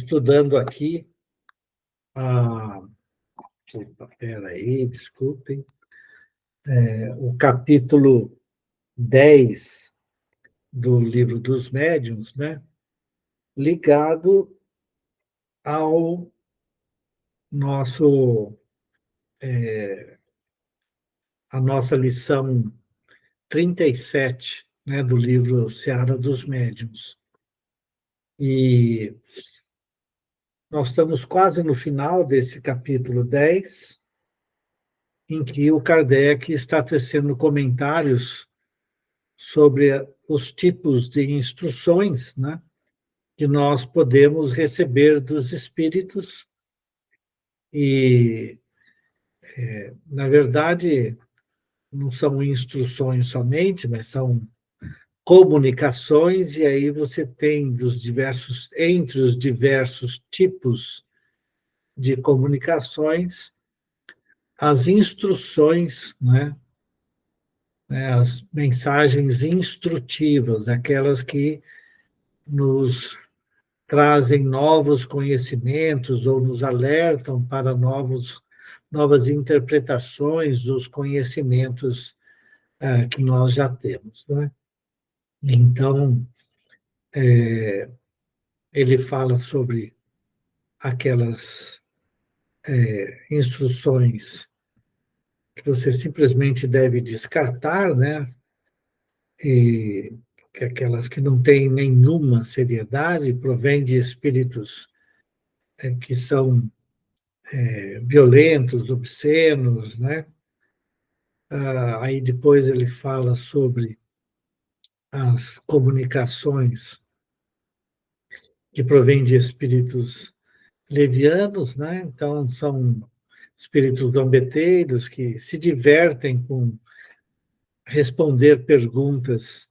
estudando aqui a. Espera aí, desculpem. O capítulo 10 do Livro dos Médiuns, né? Ligado ao nosso, a nossa lição 37, né, do livro Seara dos Médiuns. E nós estamos quase no final desse capítulo 10, em que o Kardec está tecendo comentários sobre os tipos de instruções, né, que nós podemos receber dos espíritos. E, na verdade, não são instruções somente, mas são comunicações, e aí você tem entre os diversos tipos de comunicações, as instruções, né, as mensagens instrutivas, aquelas que nos trazem novos conhecimentos ou nos alertam para novas interpretações dos conhecimentos que nós já temos, né? Então, ele fala sobre aquelas instruções que você simplesmente deve descartar, né? E que aquelas que não têm nenhuma seriedade, provêm de espíritos que são violentos, obscenos, né? Aí depois ele fala sobre as comunicações que provêm de espíritos levianos, né? Então são espíritos zombeteiros que se divertem com responder perguntas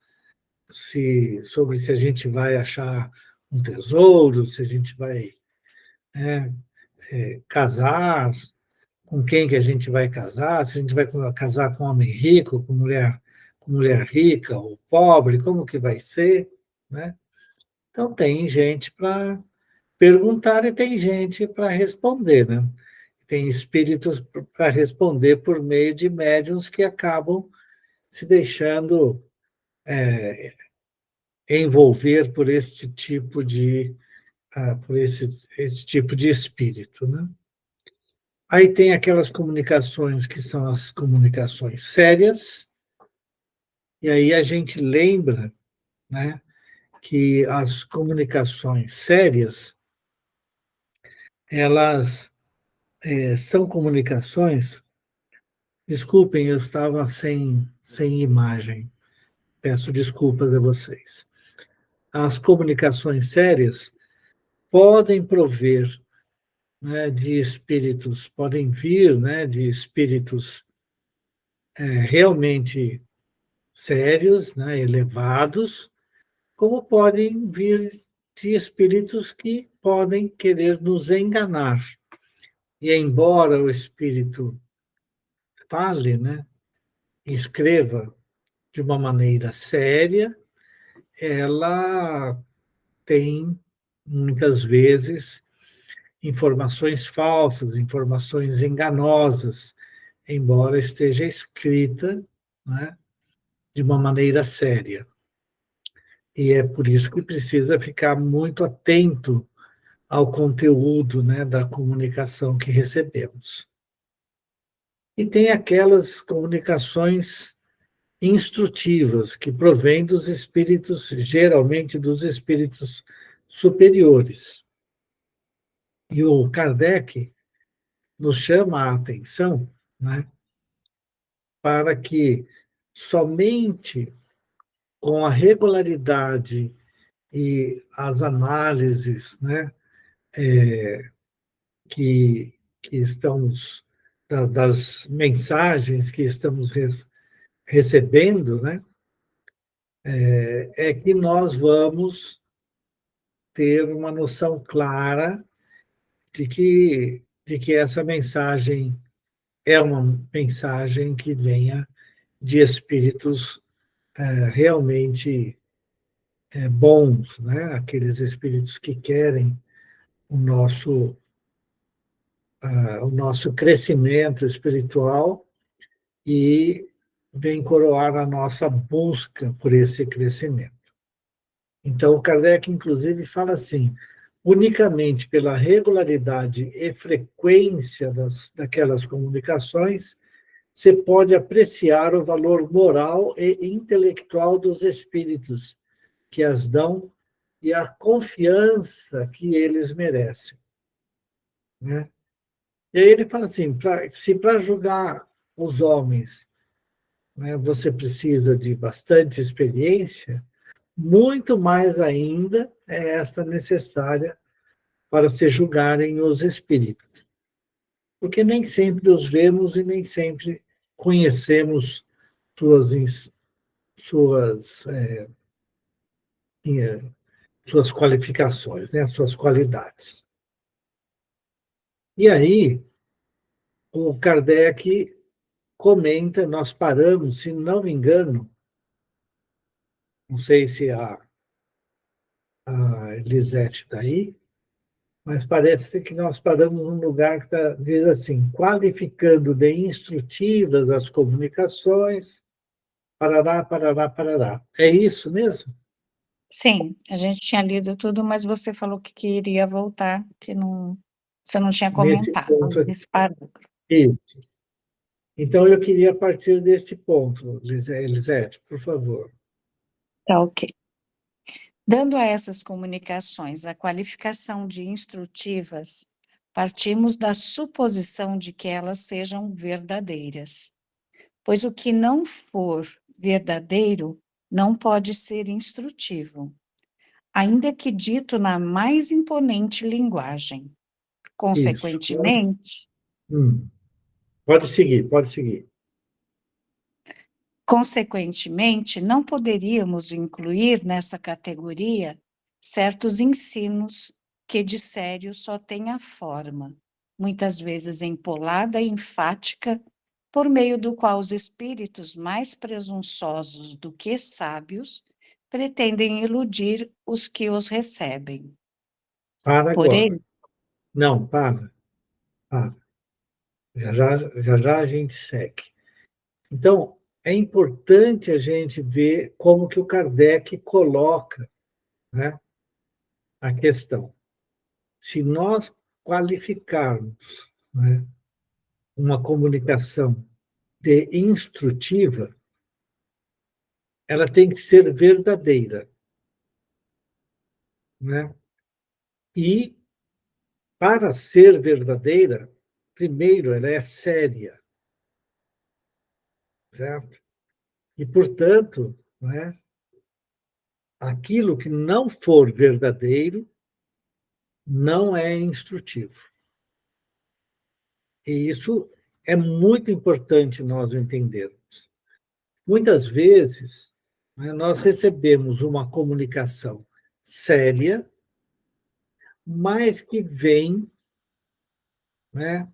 sobre se a gente vai achar um tesouro, se a gente vai, né, casar, com quem que a gente vai casar, se a gente vai casar com homem rico, com mulher rica ou pobre, como que vai ser, né? Então tem gente para perguntar e tem gente para responder, né? Tem espíritos para responder por meio de médiuns que acabam se deixando envolver por esse tipo de espírito, né? Aí tem aquelas comunicações que são as comunicações sérias, e aí a gente lembra, né, que as comunicações sérias, elas são comunicações. Desculpem, eu estava sem imagem. Peço desculpas a vocês. As comunicações sérias podem prover, né, de espíritos, podem vir, né, de espíritos realmente sérios, né, elevados, como podem vir de espíritos que podem querer nos enganar. E embora o espírito fale, né, escreva de uma maneira séria, ela tem muitas vezes informações falsas, informações enganosas, embora esteja escrita, né, de uma maneira séria. E é por isso que precisa ficar muito atento ao conteúdo, né, da comunicação que recebemos. E tem aquelas comunicações instrutivas que provêm dos espíritos, geralmente dos espíritos superiores. E o Kardec nos chama a atenção, né, para que somente com a regularidade e as análises, né, que estamos, das mensagens que estamos recebendo, né, é que nós vamos ter uma noção clara de que essa mensagem é uma mensagem que venha de espíritos realmente bons, né? Aqueles espíritos que querem o nosso crescimento espiritual e vem coroar a nossa busca por esse crescimento. Então, Kardec, inclusive, fala assim: unicamente pela regularidade e frequência daquelas comunicações, você pode apreciar o valor moral e intelectual dos espíritos que as dão e a confiança que eles merecem, né? E aí ele fala assim: se para julgar os homens, né, você precisa de bastante experiência, muito mais ainda é esta necessária para se julgarem os espíritos, porque nem sempre os vemos e nem sempre conhecemos suas, suas, suas qualificações, né, suas qualidades. E aí, o Kardec comenta, nós paramos, se não me engano, não sei se a Elisete está aí, mas parece que nós paramos num lugar que diz assim: qualificando de instrutivas as comunicações, parará, parará, parará. É isso mesmo? Sim, a gente tinha lido tudo, mas você falou que queria voltar, que não, você não tinha Nesse comentado ponto aqui. esse parágrafo. Isso. Então, eu queria partir desse ponto, Elisete, por favor. Tá ok. Dando a essas comunicações a qualificação de instrutivas, partimos da suposição de que elas sejam verdadeiras, pois o que não for verdadeiro não pode ser instrutivo, ainda que dito na mais imponente linguagem. Isso. Consequentemente, Pode seguir, pode seguir. Consequentemente, não poderíamos incluir nessa categoria certos ensinos que de sério só têm a forma, muitas vezes empolada e enfática, por meio do qual os espíritos mais presunçosos do que sábios pretendem iludir os que os recebem. Para agora. Porém, Não, para. Já a gente segue. Então, é importante a gente ver como que o Kardec coloca, né, a questão. Se nós qualificarmos, né, uma comunicação de instrutiva, ela tem que ser verdadeira, né? E para ser verdadeira, primeiro ela é séria, certo? E portanto, né, aquilo que não for verdadeiro não é instrutivo. E isso é muito importante nós entendermos. Muitas vezes, né, nós recebemos uma comunicação séria, mas que vem, né,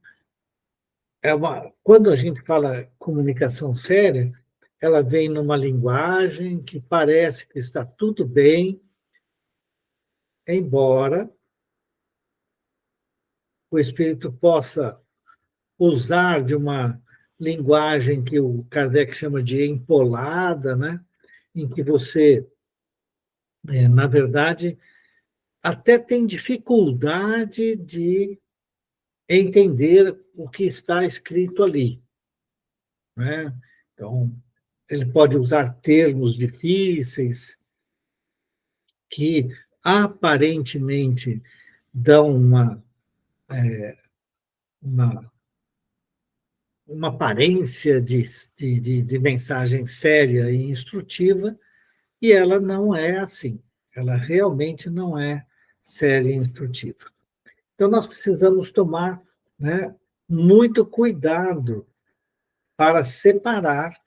quando a gente fala comunicação séria, ela vem numa linguagem que parece que está tudo bem, embora o espírito possa usar de uma linguagem que o Kardec chama de empolada, né? Em que você, na verdade, até tem dificuldade de entender o que está escrito ali, né? Então, ele pode usar termos difíceis que aparentemente dão uma, uma aparência de mensagem séria e instrutiva, e ela não é assim. Ela realmente não é séria e instrutiva. Então, nós precisamos tomar, né, muito cuidado para separar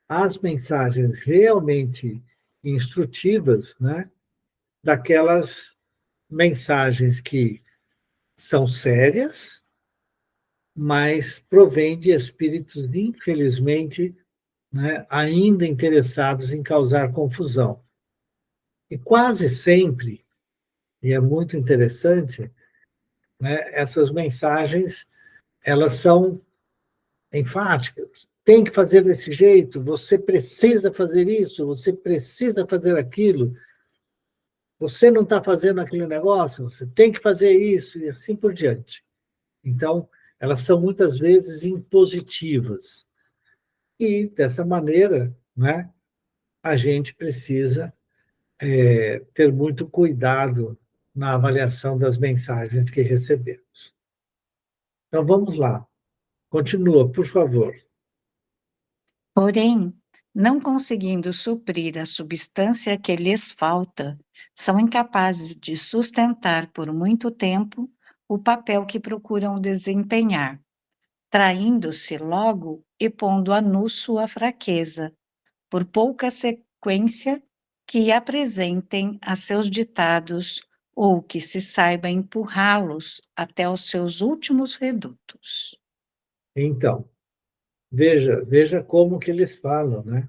as mensagens realmente instrutivas, né, daquelas mensagens que são sérias, mas provêm de espíritos, infelizmente, né, ainda interessados em causar confusão. E quase sempre, e é muito interessante, né, essas mensagens, elas são enfáticas. Tem que fazer desse jeito, você precisa fazer isso, você precisa fazer aquilo, você não está fazendo aquele negócio, você tem que fazer isso, e assim por diante. Então, elas são muitas vezes impositivas. E, dessa maneira, né, a gente precisa ter muito cuidado na avaliação das mensagens que recebemos. Então, vamos lá. Continua, por favor. Porém, não conseguindo suprir a substância que lhes falta, são incapazes de sustentar por muito tempo o papel que procuram desempenhar, traindo-se logo e pondo a nu sua fraqueza, por pouca sequência que apresentem a seus ditados ou que se saiba empurrá-los até os seus últimos redutos. Então, veja como que eles falam, né?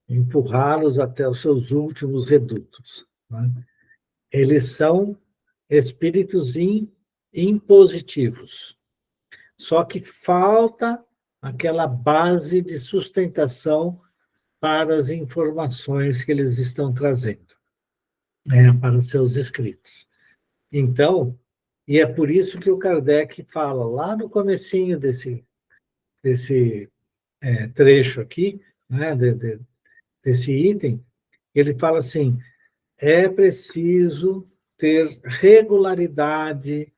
Empurrá-los até os seus últimos redutos. Né? Eles são espíritos impositivos. Só que falta aquela base de sustentação para as informações que eles estão trazendo, né, para os seus escritos. Então, e é por isso que o Kardec fala lá no comecinho desse trecho aqui, né, desse item, ele fala assim, é preciso ter regularidade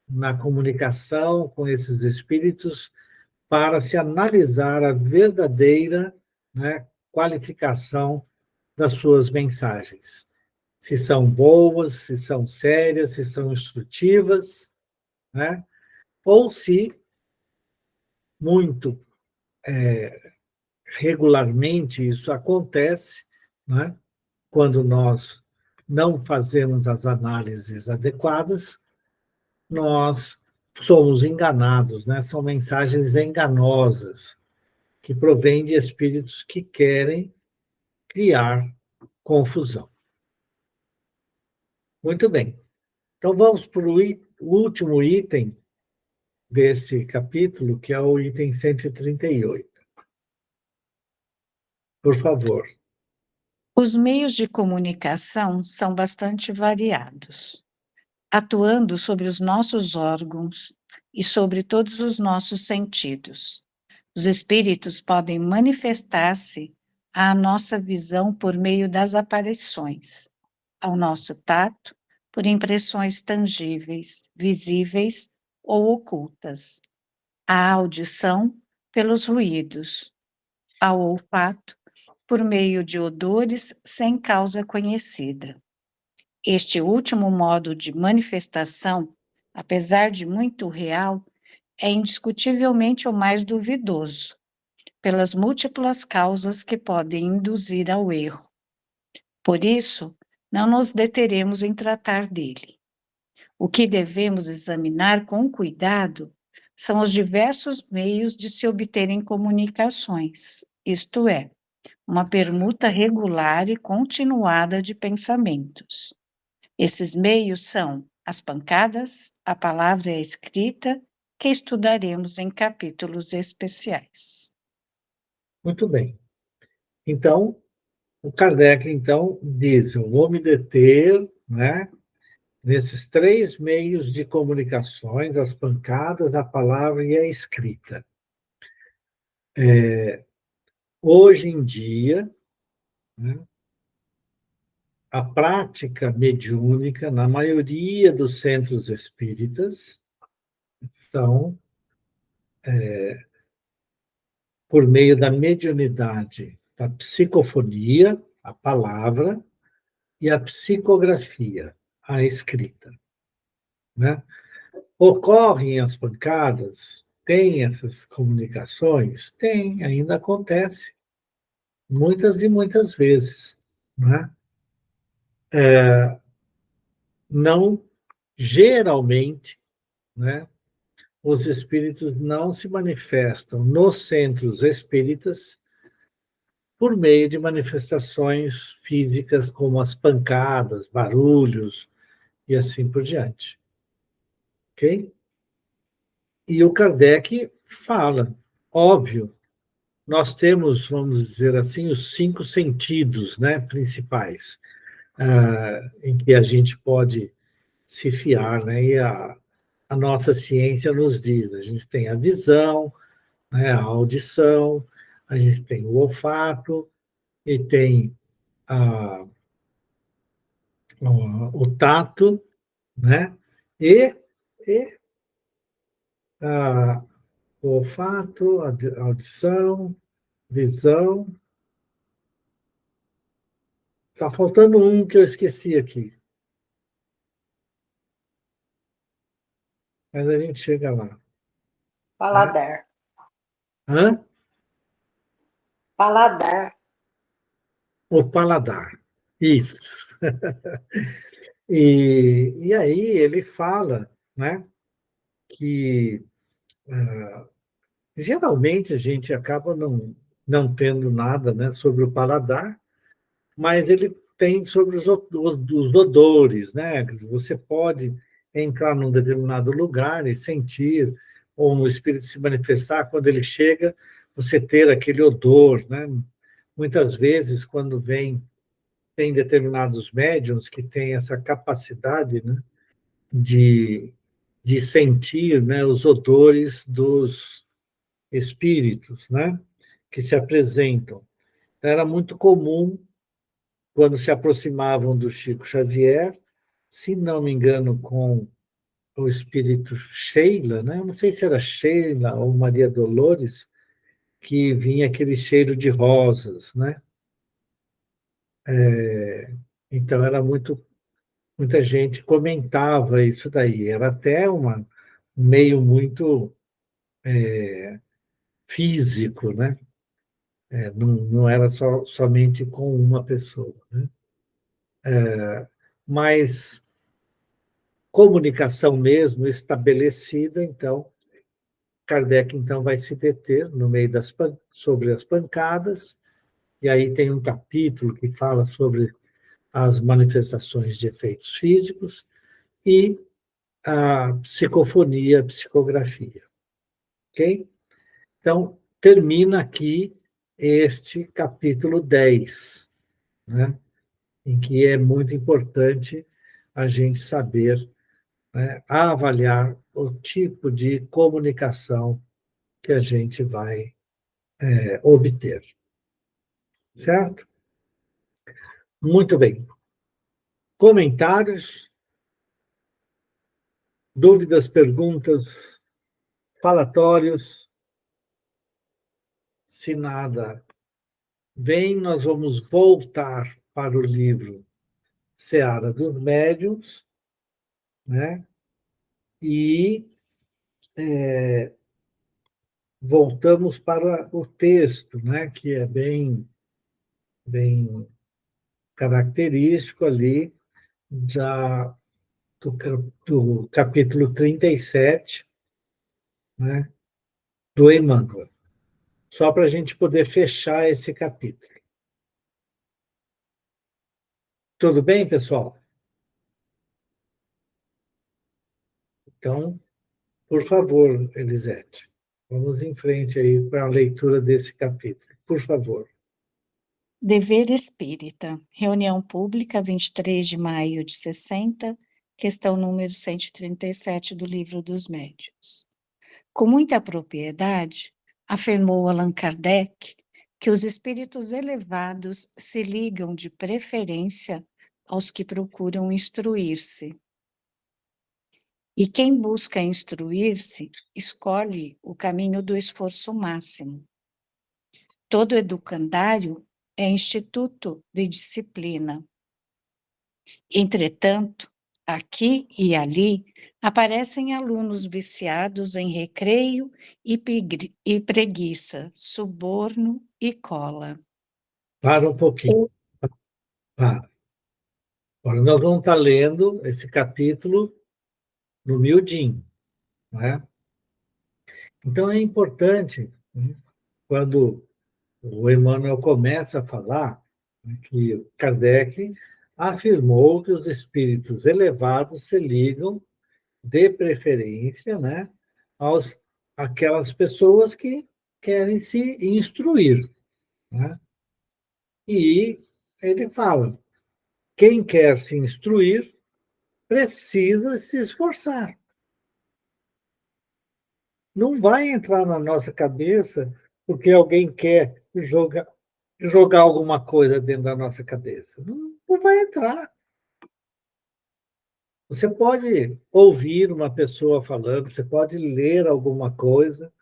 na comunicação com esses espíritos para se analisar a verdadeira, né, qualificação das suas mensagens. Se são boas, se são sérias, se são instrutivas, né? Ou se muito regularmente isso acontece, né? Quando nós não fazemos as análises adequadas, nós somos enganados, né? São mensagens enganosas que provêm de espíritos que querem criar confusão. Muito bem. Então vamos para o último item desse capítulo, que é o item 138. Por favor. Os meios de comunicação são bastante variados, atuando sobre os nossos órgãos e sobre todos os nossos sentidos. Os espíritos podem manifestar-se à nossa visão por meio das aparições, ao nosso tato, por impressões tangíveis, visíveis ou ocultas, à audição, pelos ruídos, ao olfato, por meio de odores sem causa conhecida. Este último modo de manifestação, apesar de muito real, é indiscutivelmente o mais duvidoso, pelas múltiplas causas que podem induzir ao erro. Por isso, não nos deteremos em tratar dele. O que devemos examinar com cuidado são os diversos meios de se obterem comunicações, isto é, uma permuta regular e continuada de pensamentos. Esses meios são as pancadas, a palavra e a escrita, que estudaremos em capítulos especiais. Muito bem. Então, o Kardec, então, diz, eu vou me deter, né, nesses três meios de comunicações, as pancadas, a palavra e a escrita. Hoje em dia, né, a prática mediúnica, na maioria dos centros espíritas, são por meio da mediunidade, da psicofonia, a palavra, e a psicografia, a escrita. Né? Ocorrem as pancadas? Tem essas comunicações? Tem, ainda acontece, muitas e muitas vezes. Né? Não, geralmente, né, os espíritos não se manifestam nos centros espíritas por meio de manifestações físicas como as pancadas, barulhos e assim por diante. ok? E o Kardec fala, óbvio, nós temos, vamos dizer assim, os 5 sentidos, né, principais, em que a gente pode se fiar, né, e a nossa ciência nos diz, a gente tem a visão, né, a audição, a gente tem o olfato e tem a, o tato, né, e, e o olfato, a audição, visão. Está faltando um que eu esqueci aqui, mas a gente chega lá. Né? Paladar. Hã? Paladar. O paladar. Isso. E aí ele fala, né, que geralmente a gente acaba não tendo nada, né, sobre o paladar, mas ele tem sobre os odores, né? Você pode entrar num determinado lugar e sentir, ou um espírito se manifestar, quando ele chega, você ter aquele odor, né? Muitas vezes, quando tem determinados médiums que têm essa capacidade, né, de, de sentir, né, os odores dos espíritos, né, que se apresentam. Era muito comum quando se aproximavam do Chico Xavier, se não me engano, com o espírito Sheila, né? Não sei se era Sheila ou Maria Dolores, que vinha aquele cheiro de rosas, né? Então era muita gente comentava isso daí. Era até um meio muito físico, né? Não era somente com uma pessoa, né? Mas comunicação mesmo estabelecida, então Kardec então vai se deter no meio sobre as pancadas, e aí tem um capítulo que fala sobre as manifestações de efeitos físicos e a psicofonia, a psicografia, ok? Então, termina aqui este capítulo 10, né, em que é muito importante a gente saber, né, avaliar o tipo de comunicação que a gente vai obter. Certo? Muito bem. Comentários, dúvidas, perguntas, falatórios? Se nada vem, nós vamos voltar para o livro Seara dos Médiuns, né? E voltamos para o texto, né? Que é bem característico ali já do capítulo 37, né? Do Emmanuel. Só para a gente poder fechar esse capítulo. Tudo bem, pessoal? Então, por favor, Elisete, vamos em frente aí para a leitura desse capítulo. Por favor. Dever espírita. Reunião pública, 23 de maio de 60, questão número 137 do Livro dos Médiuns. Com muita propriedade, afirmou Allan Kardec que os espíritos elevados se ligam de preferência aos que procuram instruir-se. E quem busca instruir-se, escolhe o caminho do esforço máximo. Todo educandário é instituto de disciplina. Entretanto, aqui e ali aparecem alunos viciados em recreio e preguiça, suborno e cola. Para um pouquinho. Para. Agora, nós vamos estar lendo esse capítulo no miudinho, não é? Então, é importante, né, quando o Emmanuel começa a falar, né, que Kardec afirmou que os espíritos elevados se ligam dê preferência, né, aquelas pessoas que querem se instruir, né? E ele fala: quem quer se instruir precisa se esforçar. Não vai entrar na nossa cabeça porque alguém quer jogar alguma coisa dentro da nossa cabeça. Não vai entrar. Você pode ouvir uma pessoa falando, você pode ler alguma coisa,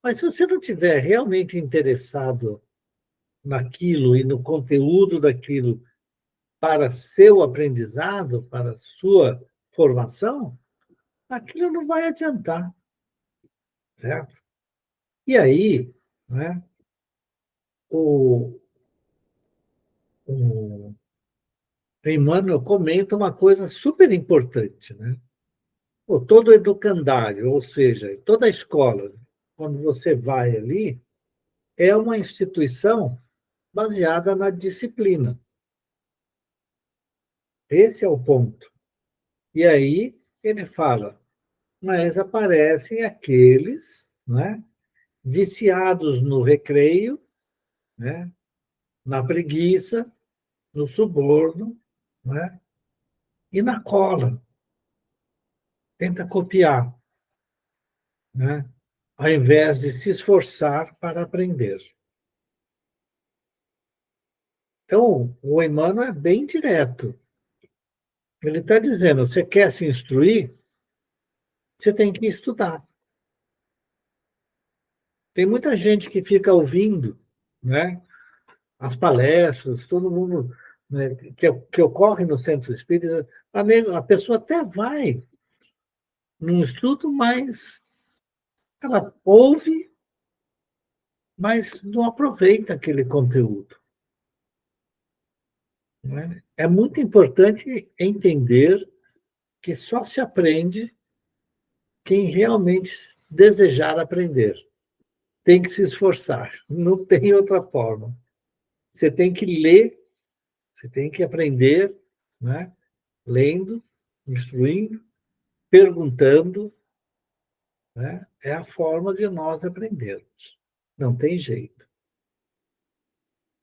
mas se você não tiver realmente interessado naquilo e no conteúdo daquilo para seu aprendizado, para sua formação, aquilo não vai adiantar, certo? E aí, né, o, o Emmanuel comenta uma coisa super importante, né? Todo educandário, ou seja, toda escola, quando você vai ali, é uma instituição baseada na disciplina. Esse é o ponto. E aí ele fala, mas aparecem aqueles, né, viciados no recreio, né, na preguiça, no suborno, né, e na cola. Tenta copiar, né, ao invés de se esforçar para aprender. Então, o Emmanuel é bem direto. Ele está dizendo: você quer se instruir, você tem que estudar. Tem muita gente que fica ouvindo, né, as palestras, todo mundo, né, que ocorre no centro espírita. A pessoa até vai num estudo, mas ela ouve, mas não aproveita aquele conteúdo. Né? É muito importante entender que só se aprende quem realmente desejar aprender. Tem que se esforçar, não tem outra forma. Você tem que ler, você tem que aprender, né? Lendo, instruindo, perguntando, né? É a forma de nós aprendermos. Não tem jeito.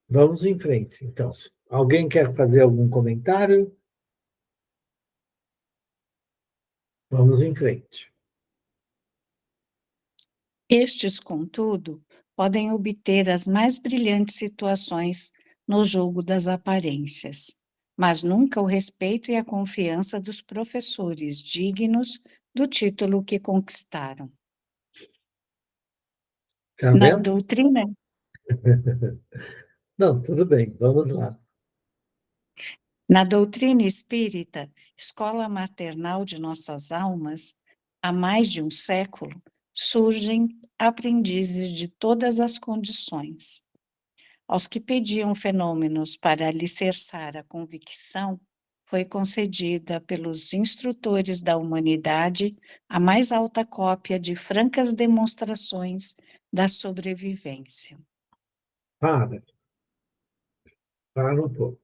Vamos em frente. Então, alguém quer fazer algum comentário? Vamos em frente. Estes, contudo, podem obter as mais brilhantes situações no jogo das aparências, mas nunca o respeito e a confiança dos professores dignos do título que conquistaram. Está Na vendo? doutrina, Não, tudo bem, vamos lá. na doutrina espírita, escola maternal de nossas almas, há mais de um século, surgem aprendizes de todas as condições. Aos que pediam fenômenos para alicerçar a convicção, foi concedida pelos instrutores da humanidade a mais alta cópia de francas demonstrações da sobrevivência. Para, para um pouco.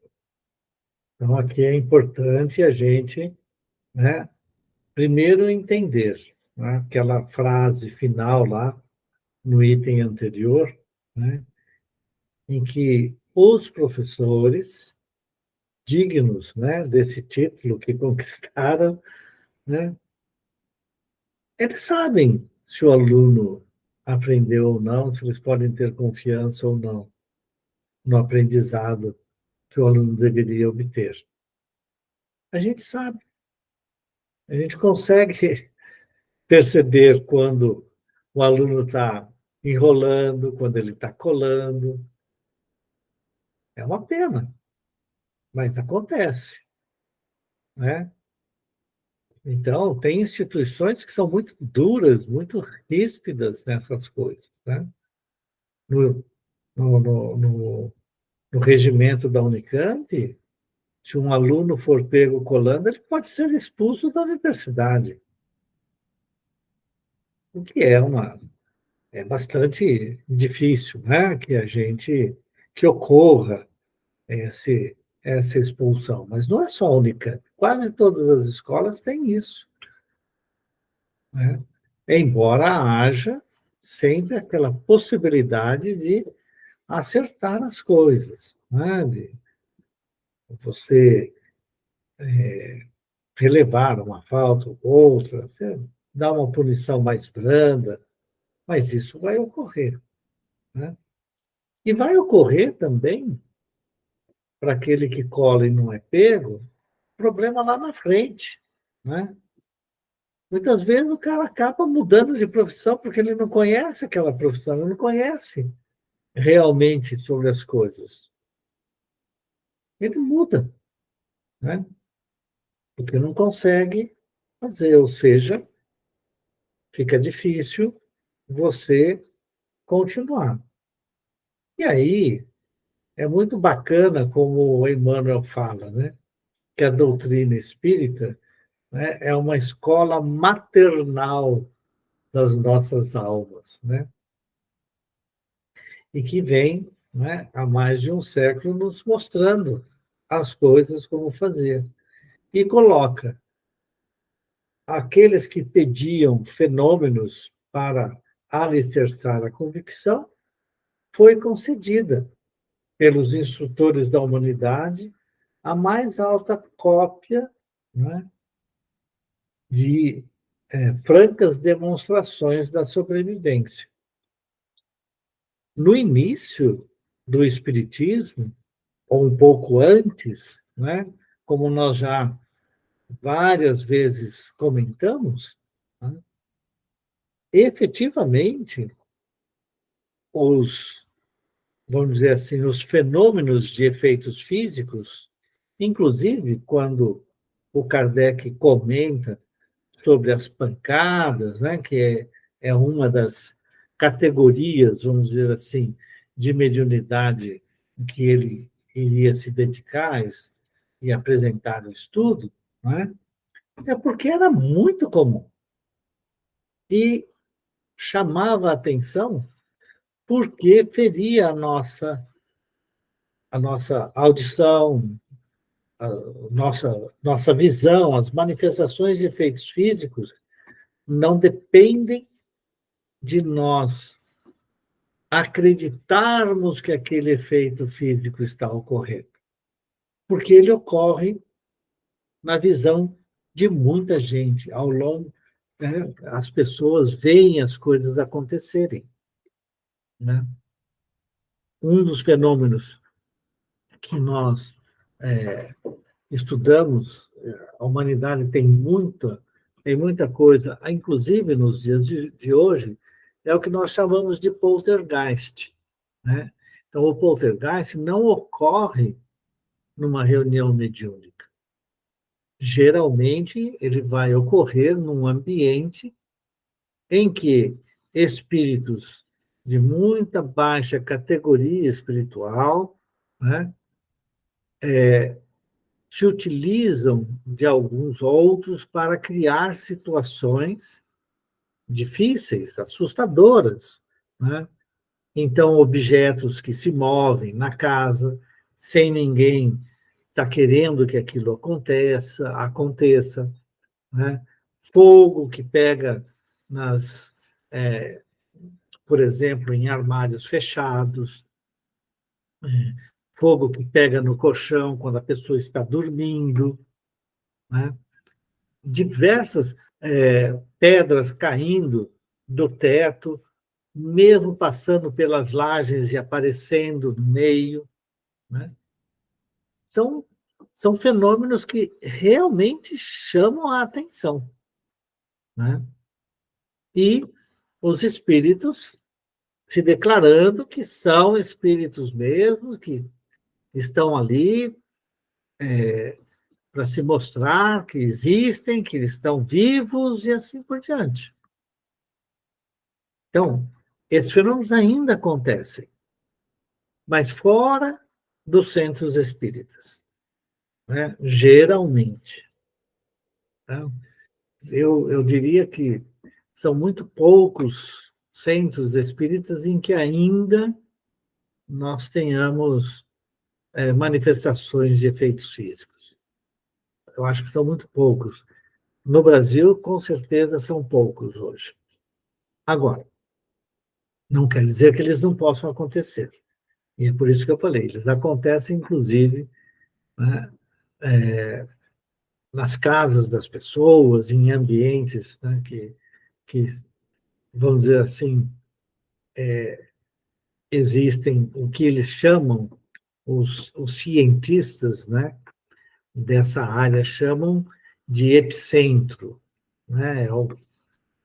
Então, aqui é importante a gente, né, primeiro entender, né, aquela frase final lá, no item anterior, né, em que os professores dignos, né, desse título que conquistaram, né, eles sabem se o aluno aprendeu ou não, se eles podem ter confiança ou não no aprendizado que o aluno deveria obter. A gente sabe, a gente consegue perceber quando o aluno está enrolando, quando ele está colando. É uma pena, mas acontece, né? Então, tem instituições que são muito duras, muito ríspidas nessas coisas, né? No, no, no, no, no regimento da Unicamp, se um aluno for pego colando, ele pode ser expulso da universidade, o que é bastante difícil, né? Que ocorra essa expulsão. Mas não é só a Unicamp, quase todas as escolas têm isso. né? Embora haja sempre aquela possibilidade de acertar as coisas, né? De você relevar uma falta ou outra, você dá uma punição mais branda, mas isso vai ocorrer, né? E vai ocorrer também, para aquele que cola e não é pego, problema lá na frente, né? Muitas vezes o cara acaba mudando de profissão porque ele não conhece aquela profissão, ele não conhece realmente sobre as coisas. Ele muda, né? Porque não consegue fazer, ou seja, fica difícil você continuar. E aí é muito bacana como o Emmanuel fala, né? Que a doutrina espírita, né, é uma escola maternal das nossas almas, né? E que vem, né, há mais de um século nos mostrando as coisas como fazer. E coloca aqueles que pediam fenômenos para alicerçar a convicção, foi concedida pelos instrutores da humanidade a mais alta cópia, né, de francas demonstrações da sobrevivência. No início do Espiritismo, ou um pouco antes, né, como nós já várias vezes comentamos, né, efetivamente, os, vamos dizer assim, os fenômenos de efeitos físicos, inclusive quando o Kardec comenta sobre as pancadas, né, que é uma das categorias, vamos dizer assim, de mediunidade que ele iria se dedicar e apresentar no estudo, né, é porque era muito comum e chamava a atenção porque feria a nossa audição, a nossa visão, as manifestações de efeitos físicos não dependem de nós acreditarmos que aquele efeito físico está ocorrendo, porque ele ocorre na visão de muita gente ao longo, né, as pessoas veem as coisas acontecerem, né? Um dos fenômenos que nós estudamos, a humanidade tem muita coisa, inclusive nos dias de hoje, é o que nós chamamos de poltergeist, né? Então, o poltergeist não ocorre numa reunião mediúnica. Geralmente, ele vai ocorrer num ambiente em que espíritos de muita baixa categoria espiritual, né, se utilizam de alguns outros para criar situações difíceis, assustadoras, né? Então, objetos que se movem na casa, sem ninguém estar querendo que aquilo aconteça, né? Fogo que pega nas, é, por exemplo, em armários fechados, fogo que pega no colchão quando a pessoa está dormindo, né? Diversas pedras caindo do teto, mesmo passando pelas lajes e aparecendo no meio, né? São, são fenômenos que realmente chamam a atenção, né? E os espíritos se declarando que são espíritos mesmo, que estão ali para se mostrar que existem, que eles estão vivos e assim por diante. Então, esses fenômenos ainda acontecem, mas fora dos centros espíritas, né? Geralmente. Tá? Eu diria que são muito poucos centros espíritas em que ainda nós tenhamos manifestações de efeitos físicos. Eu acho que são muito poucos. No Brasil, com certeza, são poucos hoje. Agora, não quer dizer que eles não possam acontecer. E é por isso que eu falei, eles acontecem, inclusive, né, nas casas das pessoas, em ambientes, né, que, vamos dizer assim, existem o que eles chamam, os cientistas, né, dessa área chamam de epicentro, né?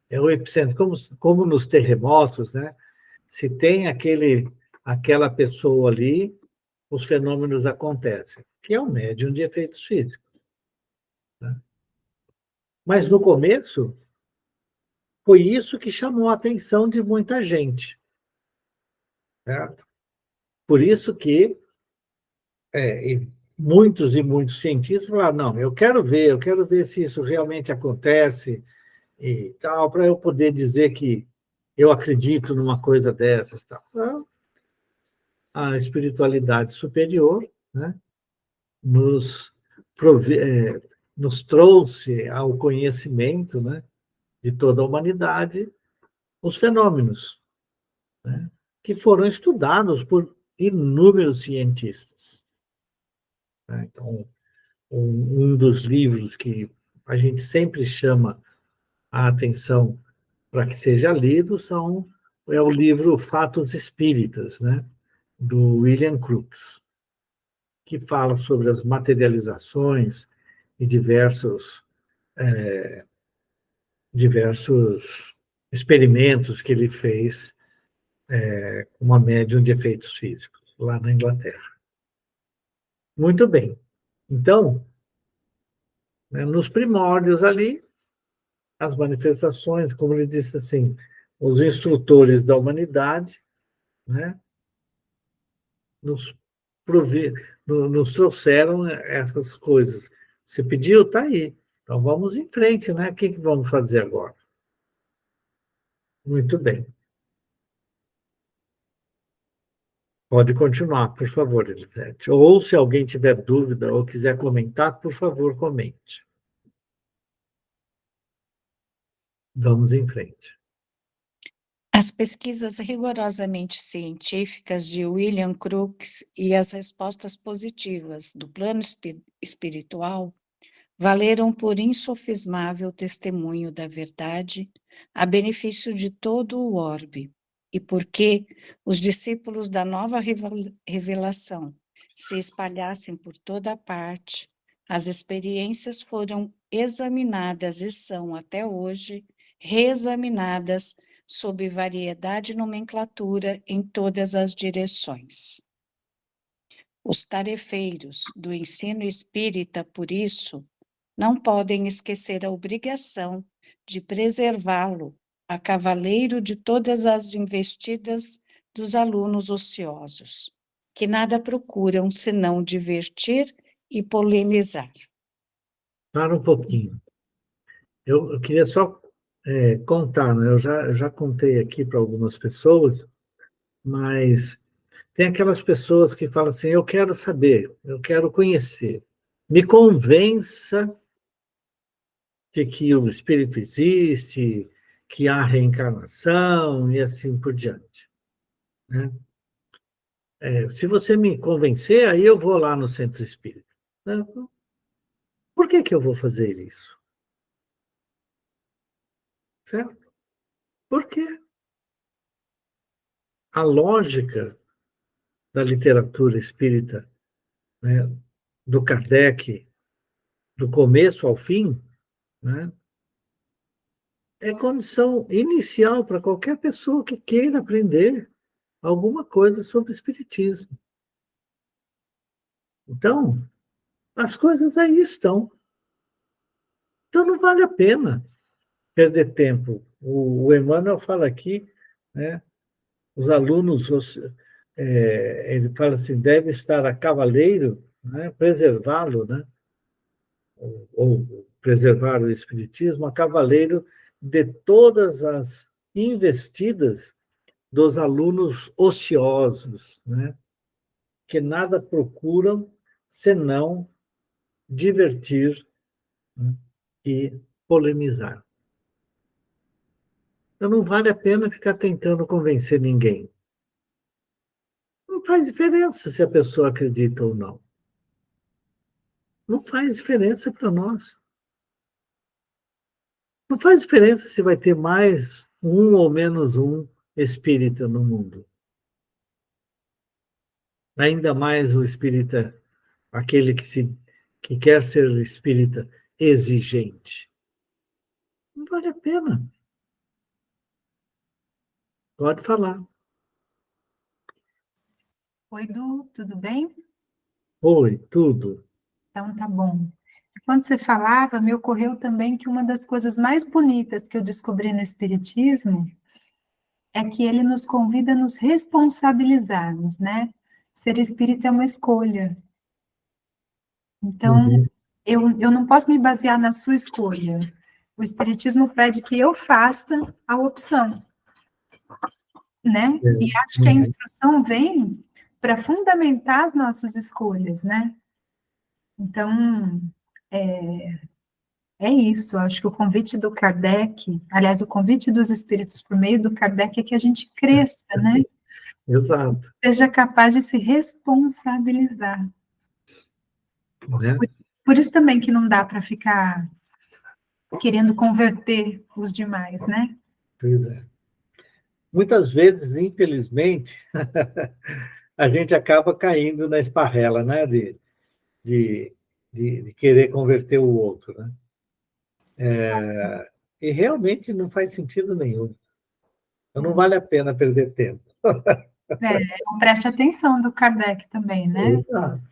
É o epicentro, como nos terremotos, né? Se tem aquela pessoa ali, os fenômenos acontecem, que é o médium de efeitos físicos. Né? Mas no começo, foi isso que chamou a atenção de muita gente. Certo? Por isso que muitos e muitos cientistas falaram, não, eu quero ver se isso realmente acontece e tal, para eu poder dizer que eu acredito numa coisa dessas. Tal. Então, a espiritualidade superior, né, nos, nos trouxe ao conhecimento, né, de toda a humanidade os fenômenos, né, que foram estudados por inúmeros cientistas. Né? Então, um dos livros que a gente sempre chama a atenção para que seja lido é o livro Fatos Espíritas, né, do William Crookes, que fala sobre as materializações e diversos experimentos que ele fez com uma médium de efeitos físicos, lá na Inglaterra. Muito bem. Então, né, nos primórdios ali, as manifestações, como ele disse assim, os instrutores da humanidade, né, nos, provi, nos trouxeram essas coisas. Você pediu, está aí. Então vamos em frente, né? O que vamos fazer agora? Muito bem. Pode continuar, por favor, Elisete. Ou se alguém tiver dúvida ou quiser comentar, por favor, comente. Vamos em frente. As pesquisas rigorosamente científicas de William Crookes e as respostas positivas do plano espiritual valeram por insofismável testemunho da verdade a benefício de todo o orbe, e porque os discípulos da nova revelação se espalhassem por toda a parte, as experiências foram examinadas e são, até hoje, reexaminadas sob variedade e nomenclatura em todas as direções. Os tarefeiros do ensino espírita, por isso, não podem esquecer a obrigação de preservá-lo a cavaleiro de todas as investidas dos alunos ociosos, que nada procuram senão divertir e polemizar. Para um pouquinho. Eu queria só contar, né? Eu já contei aqui para algumas pessoas, mas tem aquelas pessoas que falam assim: eu quero saber, eu quero conhecer. Me convença de que o espírito existe, que há reencarnação e assim por diante. Né? Se você me convencer, aí eu vou lá no centro espírita. Né? Por que eu vou fazer isso? Certo? Por quê? A lógica da literatura espírita, né, do Kardec, do começo ao fim, né, é condição inicial para qualquer pessoa que queira aprender alguma coisa sobre espiritismo. Então, as coisas aí estão. Então, não vale a pena perder tempo. O Emmanuel fala aqui, né, os alunos, ele fala assim, deve estar a cavaleiro, né, preservá-lo, né, ou preservar o espiritismo a cavaleiro de todas as investidas dos alunos ociosos, né, que nada procuram senão divertir, né, e polemizar. Então não vale a pena ficar tentando convencer ninguém. Não faz diferença se a pessoa acredita ou não. Não faz diferença para nós. Não faz diferença se vai ter mais um ou menos um espírita no mundo. Ainda mais o espírita, aquele que quer ser espírita exigente. Não vale a pena. Pode falar. Oi, Du, tudo bem? Oi, tudo. Então tá bom. Quando você falava, me ocorreu também que uma das coisas mais bonitas que eu descobri no Espiritismo é que ele nos convida a nos responsabilizarmos, né? Ser espírita é uma escolha. Então, Uhum. eu não posso me basear na sua escolha. O Espiritismo pede que eu faça a opção, né? É, E acho que a uhum. instrução vem para fundamentar as nossas escolhas, né? Então, é isso, acho que o convite do Kardec, aliás, o convite dos espíritos por meio do Kardec é que a gente cresça, né? Exato. Seja capaz de se responsabilizar. Né? Por isso também que não dá para ficar querendo converter os demais, né? Pois é. Muitas vezes, infelizmente, a gente acaba caindo na esparrela, né? De, de querer converter o outro, né? E realmente não faz sentido nenhum. Então não vale a pena perder tempo. Então preste atenção do Kardec também, né? Exato.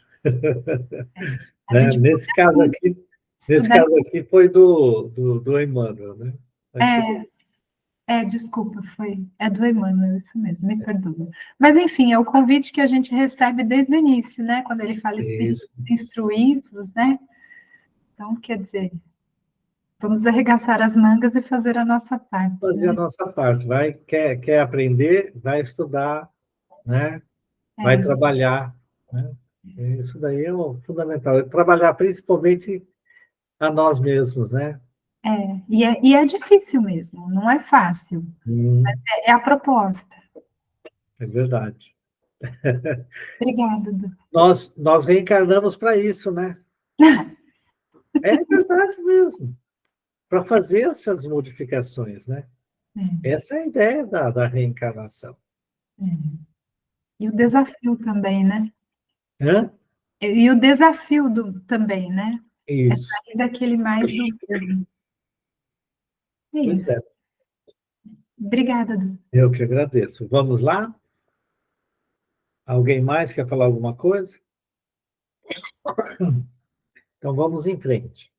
A Né? gente Nesse caso pode aqui, nesse estudar. caso aqui foi do Emmanuel, né? Mas tudo Desculpa, é do Emmanuel, isso mesmo, me perdoa. Mas, enfim, é o convite que a gente recebe desde o início, né? Quando ele fala bem, espíritos isso. instruídos, né? Então, quer dizer, vamos arregaçar as mangas e fazer a nossa parte, Fazer a né? nossa parte. Quer aprender, vai estudar, né? Vai É, trabalhar, né? Isso daí é o fundamental. É trabalhar principalmente a nós mesmos, né? e é difícil mesmo, não é fácil, é a proposta. É verdade. Obrigada, Du. Nós reencarnamos para isso, né? É verdade mesmo. Para fazer essas modificações, né? É, Essa é a ideia da reencarnação. é. E o desafio também, né? Hã? E o desafio também, né? É Isso. sair daquele mais do mesmo. É Pois é. isso. Obrigada, Du. Eu que agradeço. Vamos lá? Alguém mais quer falar alguma coisa? Então vamos em frente.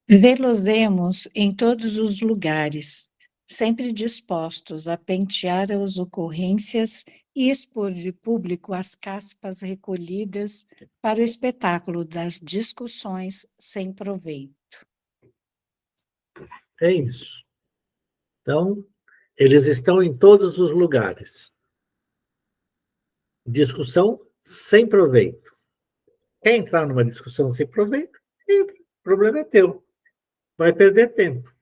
Vê-los-emos em todos os lugares, sempre dispostos a pentear as ocorrências e expor de público as caspas recolhidas para o espetáculo das discussões sem proveito. É isso. Então, eles estão em todos os lugares. Discussão sem proveito. Quer entrar numa discussão sem proveito? Entra. O problema é teu. Vai perder tempo.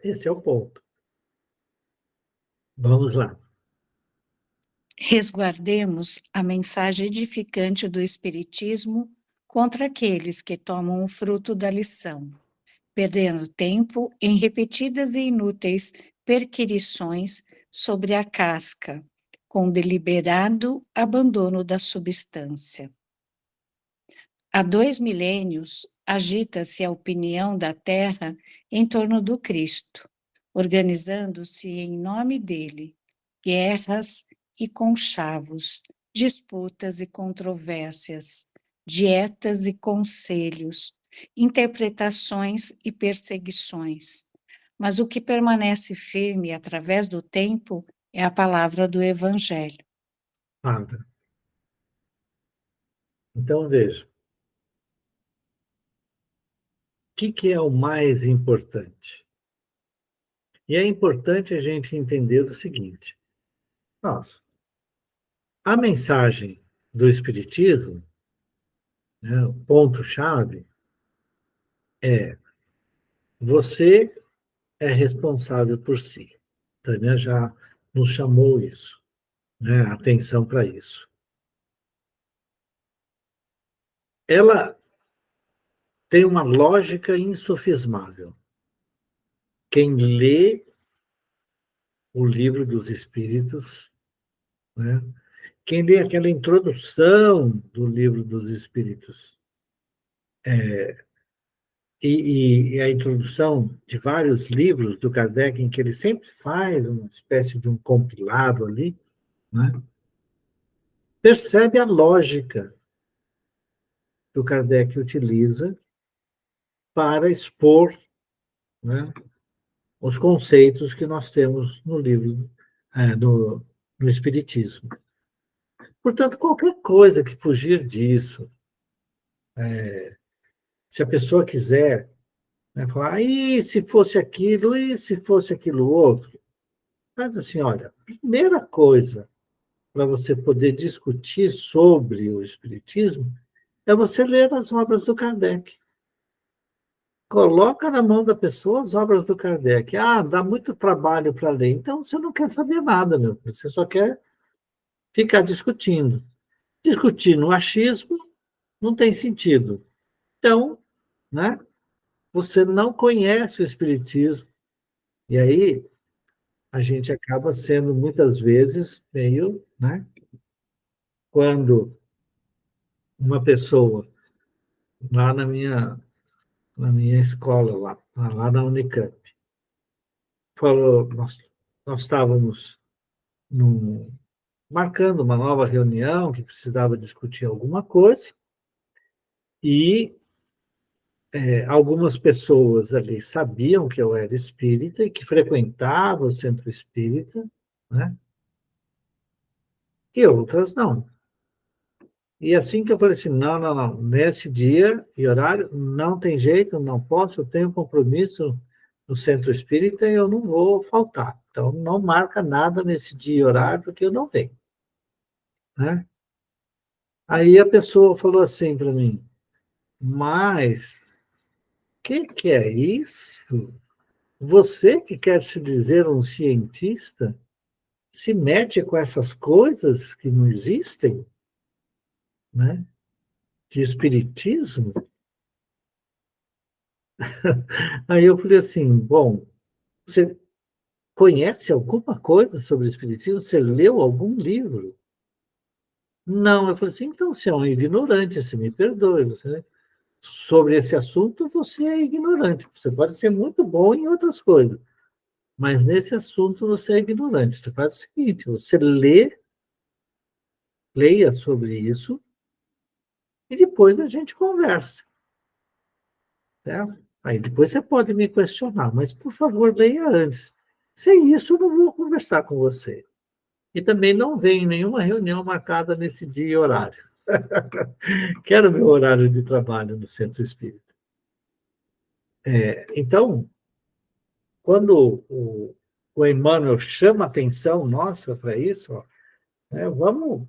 Esse é o ponto. Vamos lá. Resguardemos a mensagem edificante do Espiritismo contra aqueles que tomam o fruto da lição, perdendo tempo em repetidas e inúteis perquirições sobre a casca, com deliberado abandono da substância. Há 2 milênios, agita-se a opinião da Terra em torno do Cristo, organizando-se em nome dele, guerras e conchavos, disputas e controvérsias, dietas e conselhos, interpretações e perseguições. Mas o que permanece firme através do tempo é a palavra do Evangelho. Nada. Então, veja. O que é o mais importante? E é importante a gente entender o seguinte: nossa, a mensagem do Espiritismo, né, o ponto-chave, é: você é responsável por si. Tânia já nos chamou isso, né? Atenção para isso. Ela tem uma lógica insofismável. Quem lê o Livro dos Espíritos, né? Quem lê aquela introdução do Livro dos Espíritos, e a introdução de vários livros do Kardec, em que ele sempre faz uma espécie de um compilado ali, né? Percebe a lógica que o Kardec utiliza para expor, né, os conceitos que nós temos no livro, no Espiritismo. Portanto, qualquer coisa que fugir disso, se a pessoa quiser, né, falar, e se fosse aquilo, e se fosse aquilo outro, mas assim, olha, primeira coisa para você poder discutir sobre o Espiritismo é você ler as obras do Kardec. Coloca na mão da pessoa as obras do Kardec. Ah, dá muito trabalho para ler. Então, você não quer saber nada, meu. Você só quer ficar discutindo. Discutir no achismo não tem sentido. Então, né, você não conhece o Espiritismo. E aí, a gente acaba sendo, muitas vezes, meio, né, quando uma pessoa, lá na minha escola, lá na Unicamp, falou, nós estávamos num, marcando uma nova reunião que precisava discutir alguma coisa, e algumas pessoas ali sabiam que eu era espírita e que frequentava o centro espírita, né? E outras não. E assim que eu falei assim, não, não, não, nesse dia e horário não tem jeito, não posso, eu tenho compromisso no centro espírita e eu não vou faltar. Então não marca nada nesse dia e horário porque eu não venho, né? Aí a pessoa falou assim para mim, mas que é isso? Você que quer se dizer um cientista se mete com essas coisas que não existem, né? De espiritismo? Aí eu falei assim, bom, você conhece alguma coisa sobre espiritismo? Você leu algum livro? Não, eu falei assim, então você é um ignorante, você me perdoe, você, sobre esse assunto você é ignorante, você pode ser muito bom em outras coisas, mas nesse assunto você é ignorante. Você faz o seguinte, você leia sobre isso e depois a gente conversa, certo? Aí depois você pode me questionar, mas por favor, leia antes. Sem isso, eu não vou conversar com você. E também não vem nenhuma reunião marcada nesse dia e horário. Quero meu horário de trabalho no Centro Espírita. Então, quando o Emmanuel chama a atenção nossa para isso, ó, né, vamos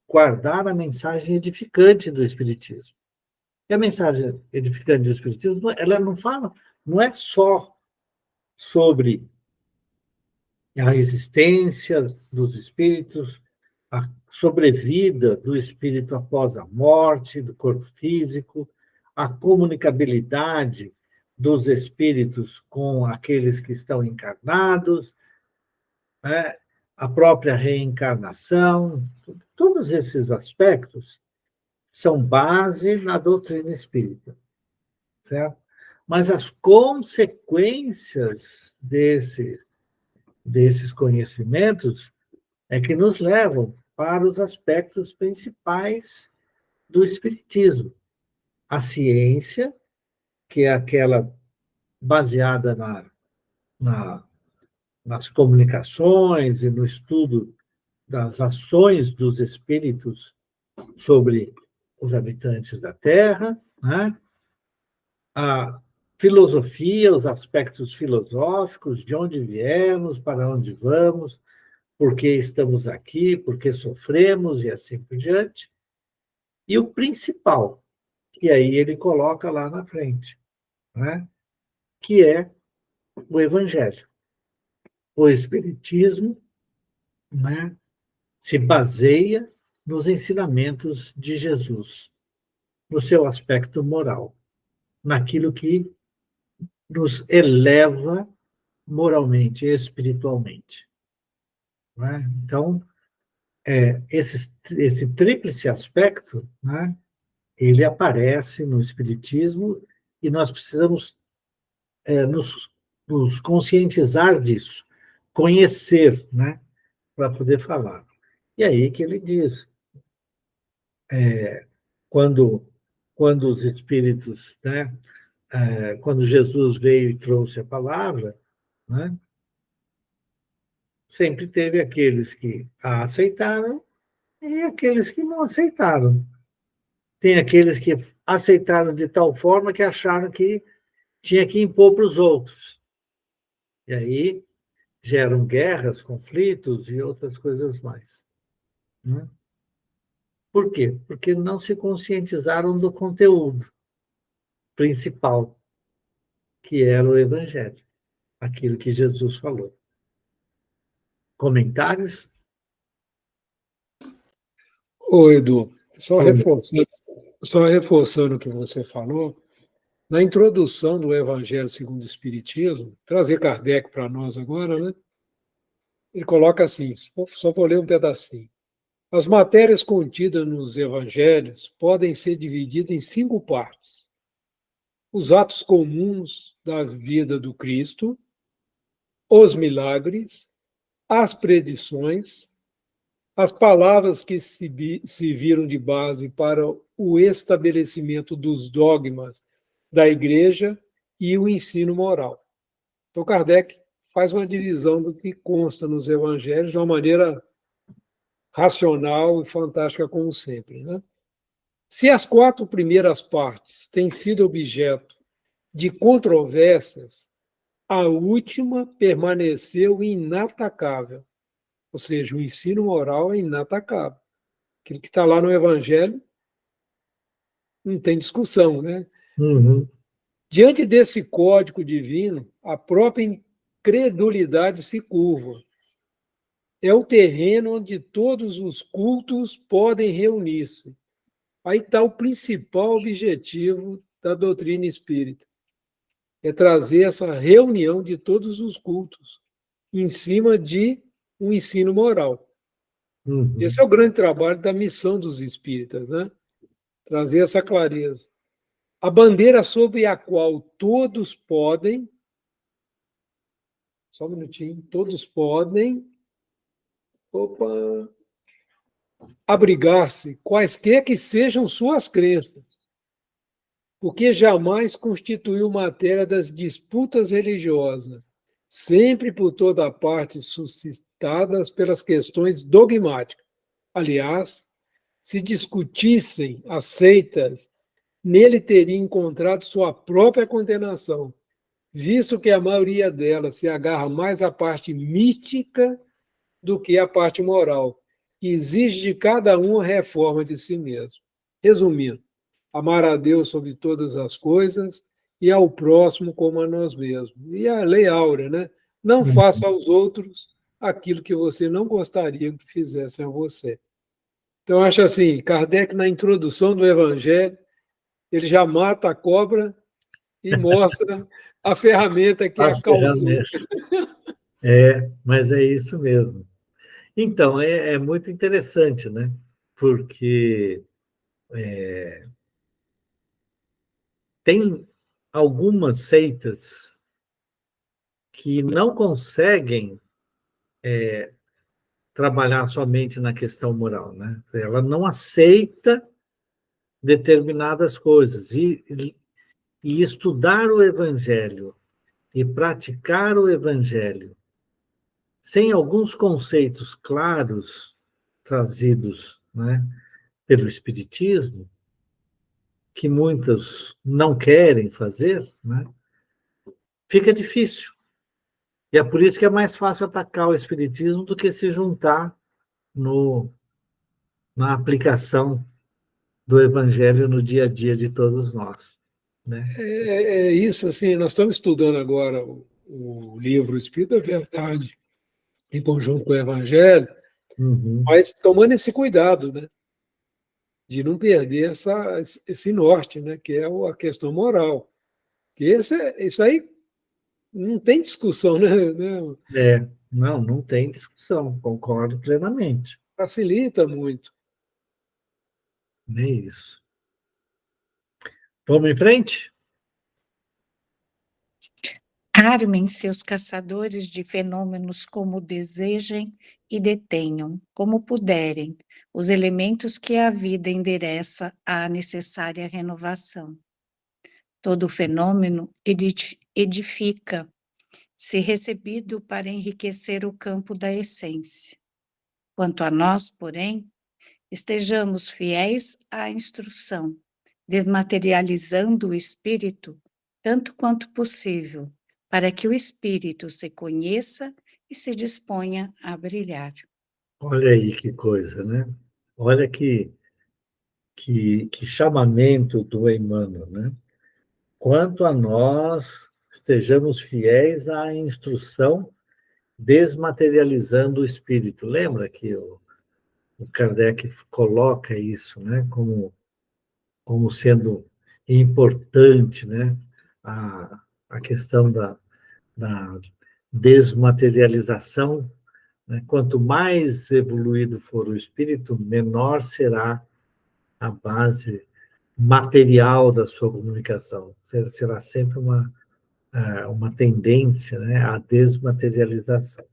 guardar a mensagem edificante do Espiritismo. E a mensagem edificante do Espiritismo, ela não fala, não é só sobre a existência dos espíritos, a sobrevida do espírito após a morte, do corpo físico, a comunicabilidade dos espíritos com aqueles que estão encarnados, né? A própria reencarnação, todos esses aspectos são base na doutrina espírita, certo? Mas as consequências desses conhecimentos é que nos levam para os aspectos principais do espiritismo. A ciência, que é aquela baseada na, nas comunicações e no estudo das ações dos espíritos sobre os habitantes da Terra, né? A filosofia, os aspectos filosóficos, de onde viemos, para onde vamos, por que estamos aqui, por que sofremos e assim por diante. E o principal, que aí ele coloca lá na frente, né? Que é o Evangelho. O Espiritismo, né, se baseia nos ensinamentos de Jesus, no seu aspecto moral, naquilo que nos eleva moralmente e espiritualmente. Né? Então, esse tríplice aspecto, né, ele aparece no Espiritismo e nós precisamos nos conscientizar disso, conhecer, né, para poder falar. E aí que ele diz, quando, quando os espíritos, né, quando Jesus veio e trouxe a palavra, né, sempre teve aqueles que a aceitaram e aqueles que não aceitaram. Tem aqueles que aceitaram de tal forma que acharam que tinha que impor para os outros. E aí geram guerras, conflitos e outras coisas mais. Né? Por quê? Porque não se conscientizaram do conteúdo principal, que era o Evangelho, aquilo que Jesus falou. Comentários? Ô, Edu, só Oi. reforçando o que você falou, na introdução do Evangelho segundo o Espiritismo, trazer Kardec para nós agora, né? Ele coloca assim, só vou ler um pedacinho. As matérias contidas nos evangelhos podem ser divididas em 5 partes: os atos comuns da vida do Cristo, os milagres, as predições, as palavras que se viram de base para o estabelecimento dos dogmas da Igreja e o ensino moral. Então, Kardec faz uma divisão do que consta nos evangelhos de uma maneira racional e fantástica, como sempre. Né? Se as 4 primeiras partes têm sido objeto de controvérsias, a última permaneceu inatacável. Ou seja, o ensino moral é inatacável. Aquilo que está lá no Evangelho não tem discussão. Né? Uhum. Diante desse código divino, a própria incredulidade se curva. É o terreno onde todos os cultos podem reunir-se. Aí está o principal objetivo da doutrina espírita. É trazer essa reunião de todos os cultos em cima de um ensino moral. Uhum. Esse é o grande trabalho da missão dos espíritas, né? Trazer essa clareza. A bandeira sob a qual todos podem, só um minutinho, todos podem, abrigar-se, quaisquer que sejam suas crenças, porque jamais constituiu matéria das disputas religiosas, sempre por toda parte suscitadas pelas questões dogmáticas. Aliás, se discutissem as seitas, nele teria encontrado sua própria condenação, visto que a maioria delas se agarra mais à parte mística do que à parte moral, que exige de cada um a reforma de si mesmo. Resumindo, amar a Deus sobre todas as coisas e ao próximo como a nós mesmos. E a lei áurea, né? Não faça aos outros aquilo que você não gostaria que fizessem a você. Então, acho assim, Kardec, na introdução do Evangelho, ele já mata a cobra e mostra a ferramenta que a causou. Mas é isso mesmo. Então, é muito interessante, né? Porque tem algumas seitas que não conseguem trabalhar somente na questão moral, né? Ela não aceita determinadas coisas e estudar o Evangelho e praticar o Evangelho sem alguns conceitos claros trazidos, né, pelo Espiritismo, que muitos não querem fazer, né, fica difícil. E é por isso que é mais fácil atacar o Espiritismo do que se juntar no, na aplicação do Evangelho no dia a dia de todos nós. né? É isso, assim, nós estamos estudando agora o livro Espírito da Verdade, em conjunto com o Evangelho, Uhum. mas tomando esse cuidado, né, de não perder esse norte, né, que é a questão moral. Que isso aí não tem discussão, né? Não tem discussão, concordo plenamente. Facilita muito. É isso. Vamos em frente? Armem-se os caçadores de fenômenos como desejem e detenham, como puderem, os elementos que a vida endereça à necessária renovação. Todo fenômeno edifica, se recebido para enriquecer o campo da essência. Quanto a nós, porém, estejamos fiéis à instrução, desmaterializando o espírito tanto quanto possível, para que o espírito se conheça e se disponha a brilhar. Olha aí que coisa, né? Olha que chamamento do Emmanuel, né? Quanto a nós, estejamos fiéis à instrução, desmaterializando o espírito. Lembra que o Kardec coloca isso, né? Como sendo importante, né? A questão da desmaterialização, né? Quanto mais evoluído for o espírito, menor será a base material da sua comunicação. Será sempre uma tendência, né, à desmaterialização.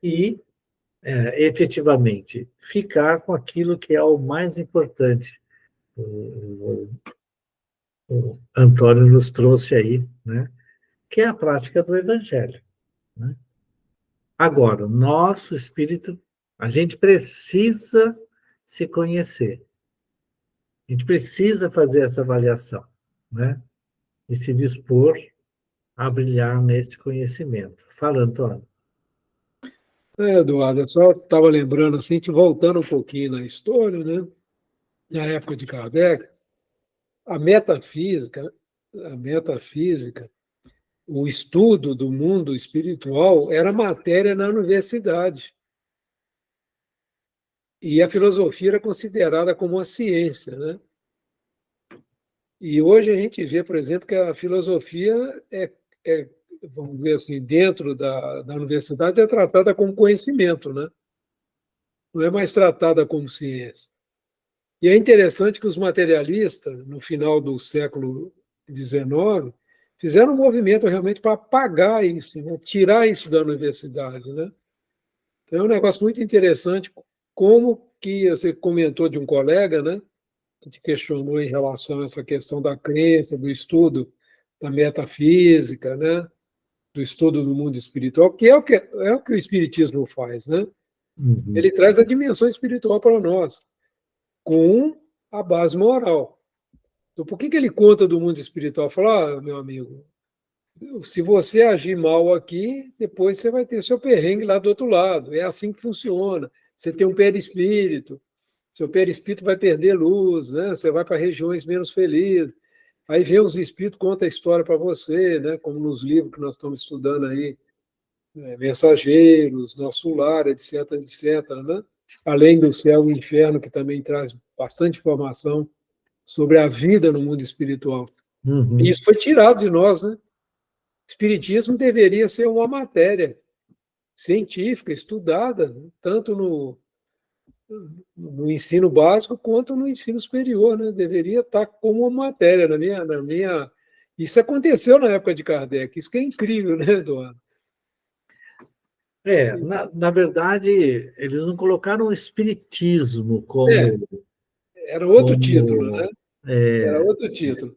E, efetivamente, ficar com aquilo que é o mais importante. O Antônio nos trouxe aí, né, que é a prática do Evangelho. Né? Agora, nosso espírito, a gente precisa se conhecer. A gente precisa fazer essa avaliação, né? E se dispor a brilhar neste conhecimento. Fala, Antônio. Eduardo, eu só estava lembrando, assim, que voltando um pouquinho na história, né? Na época de Kardec, a metafísica, a metafísica, o estudo do mundo espiritual era matéria na universidade. E a filosofia era considerada como uma ciência, né? E hoje a gente vê, por exemplo, que a filosofia vamos dizer assim, dentro da universidade é tratada como conhecimento, né? Não é mais tratada como ciência. E é interessante que os materialistas, no final do século XIX, fizeram um movimento realmente para apagar isso, né? Tirar isso da universidade, né? Então, é um negócio muito interessante como que você comentou de um colega, né? Que te questionou em relação a essa questão da crença, do estudo da metafísica, né? Do estudo do mundo espiritual, que é o que o Espiritismo faz, né? Uhum. Ele traz a dimensão espiritual para nós, com a base moral. Então, por que ele conta do mundo espiritual? Fala, meu amigo, se você agir mal aqui, depois você vai ter seu perrengue lá do outro lado. É assim que funciona. Você tem um perispírito, seu perispírito vai perder luz, né? Você vai para regiões menos felizes. Aí vem os espíritos, conta a história para você, né? Como nos livros que nós estamos estudando aí, Mensageiros, Nosso Lar, etc, etc, né? Além do Céu e Inferno, que também traz bastante informação sobre a vida no mundo espiritual. E Uhum. isso foi tirado de nós, né? O Espiritismo deveria ser uma matéria científica, estudada, tanto no ensino básico quanto no ensino superior, né? Deveria estar como uma matéria na minha. Isso aconteceu na época de Kardec, isso que é incrível, né, Eduardo? Na verdade, eles não colocaram o espiritismo É, era outro título, né? como Era outro título.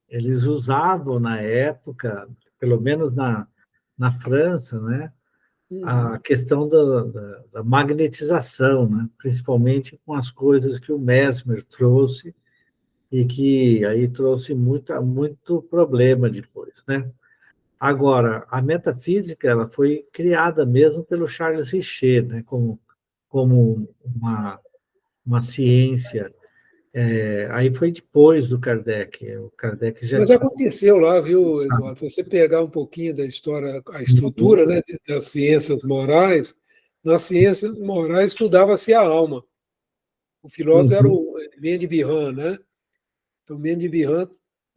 eles usavam na época, pelo menos na França, né, a Uhum. questão da magnetização, né, principalmente com as coisas que o Mesmer trouxe e que aí trouxe muito problema depois, né? Agora, a metafísica ela foi criada mesmo pelo Charles Richer, né, como uma ciência Aí foi depois do Kardec. O Kardec já Mas tinha aconteceu lá, viu, pensado. Eduardo? Se você pegar um pouquinho da história, a estrutura, né, das ciências morais, nas ciências morais estudava-se a alma. O filósofo era o Mendes-Bihan, né? Então, Mendes-Bihan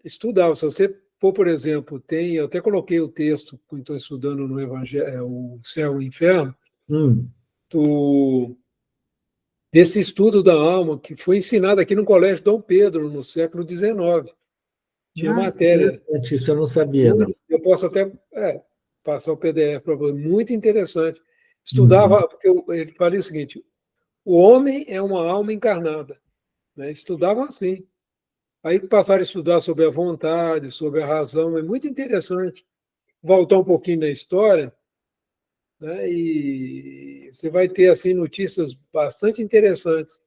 estudava. Se você for, por exemplo, eu até coloquei o texto que estou estudando no Evangelho, o Céu e o Inferno, desse estudo da alma que foi ensinado aqui no Colégio Dom Pedro, no século XIX. Tinha matéria. Interessante, isso eu não sabia, não. Eu posso até passar o PDF para você. Muito interessante. Estudava, porque ele fala o seguinte: o homem é uma alma encarnada. Né? Estudavam assim. Aí passaram a estudar sobre a vontade, sobre a razão. É muito interessante voltar um pouquinho na história, né? E você vai ter assim notícias bastante interessantes.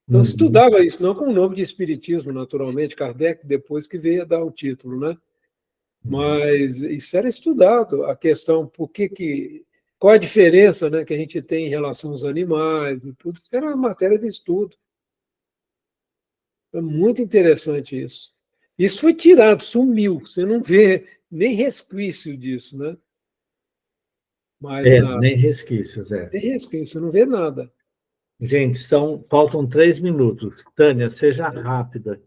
Então, se estudava isso, não com o nome de espiritismo, naturalmente, Kardec, depois que veio a dar o título, né? Mas isso era estudado, a questão, qual a diferença, né, que a gente tem em relação aos animais, e tudo, isso era uma matéria de estudo. É muito interessante isso. Isso foi tirado, sumiu, você não vê nem resquício disso, né? Mas Nem resquícios, nem resquício, você não vê nada. Gente, faltam 3 minutos. Tânia, seja rápida.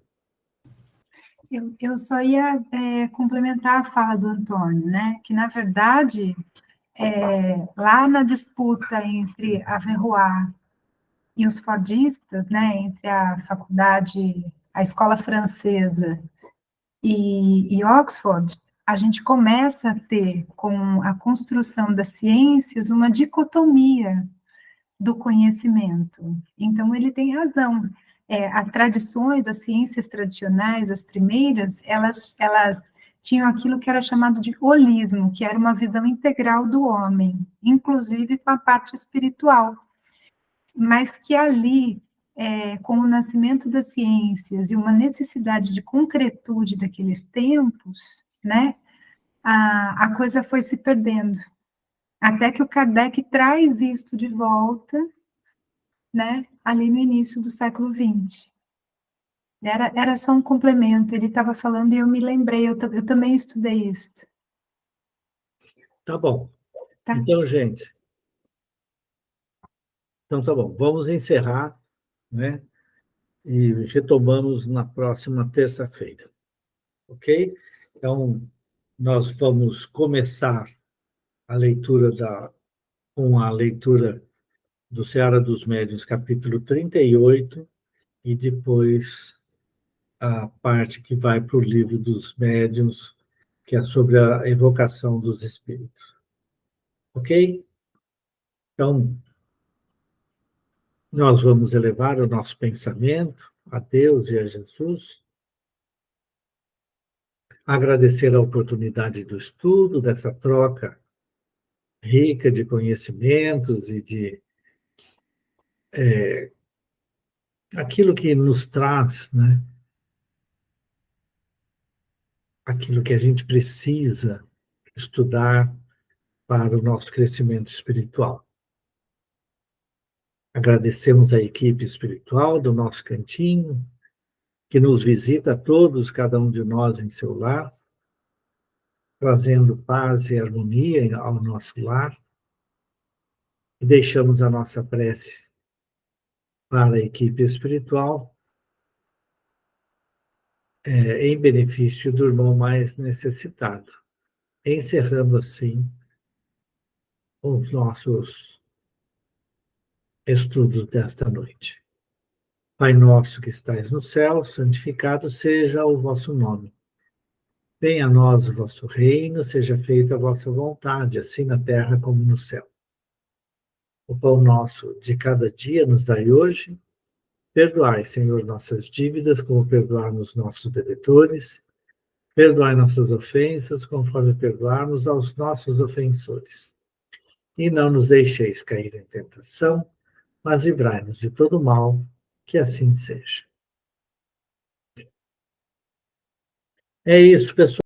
Eu só ia complementar a fala do Antônio, né? Que, na verdade, lá na disputa entre a Verroy e os fordistas, né? Entre a faculdade, a escola francesa e Oxford, a gente começa a ter, com a construção das ciências, uma dicotomia do conhecimento. Então, ele tem razão. As tradições, as ciências tradicionais, as primeiras, elas tinham aquilo que era chamado de holismo, que era uma visão integral do homem, inclusive com a parte espiritual, mas que ali, com o nascimento das ciências e uma necessidade de concretude daqueles tempos, né, a coisa foi se perdendo, até que o Kardec traz isto de volta, né, ali no início do século XX. Era só um complemento, ele estava falando e eu me lembrei, eu também estudei isso. Tá bom. Tá. Então, gente, tá bom. Vamos encerrar, né? E retomamos na próxima terça-feira, ok? Então, nós vamos começar a leitura com a leitura do Seara dos Médiuns, capítulo 38, e depois a parte que vai para o livro dos médiuns, que é sobre a evocação dos espíritos. Ok? Então, nós vamos elevar o nosso pensamento a Deus e a Jesus, agradecer a oportunidade do estudo, dessa troca rica de conhecimentos e de aquilo que nos traz, né? Aquilo que a gente precisa estudar para o nosso crescimento espiritual. Agradecemos a equipe espiritual do nosso cantinho, que nos visita a todos, cada um de nós em seu lar, trazendo paz e harmonia ao nosso lar, e deixamos a nossa prece para a equipe espiritual, em benefício do irmão mais necessitado, encerrando assim os nossos estudos desta noite. Pai nosso que estais no céu, santificado seja o vosso nome. Venha a nós o vosso reino, seja feita a vossa vontade, assim na terra como no céu. O pão nosso de cada dia nos dai hoje. Perdoai, Senhor, nossas dívidas, como perdoarmos nossos devedores. Perdoai nossas ofensas, conforme perdoarmos aos nossos ofensores. E não nos deixeis cair em tentação, mas livrai-nos de todo mal, que assim seja. É isso, pessoal.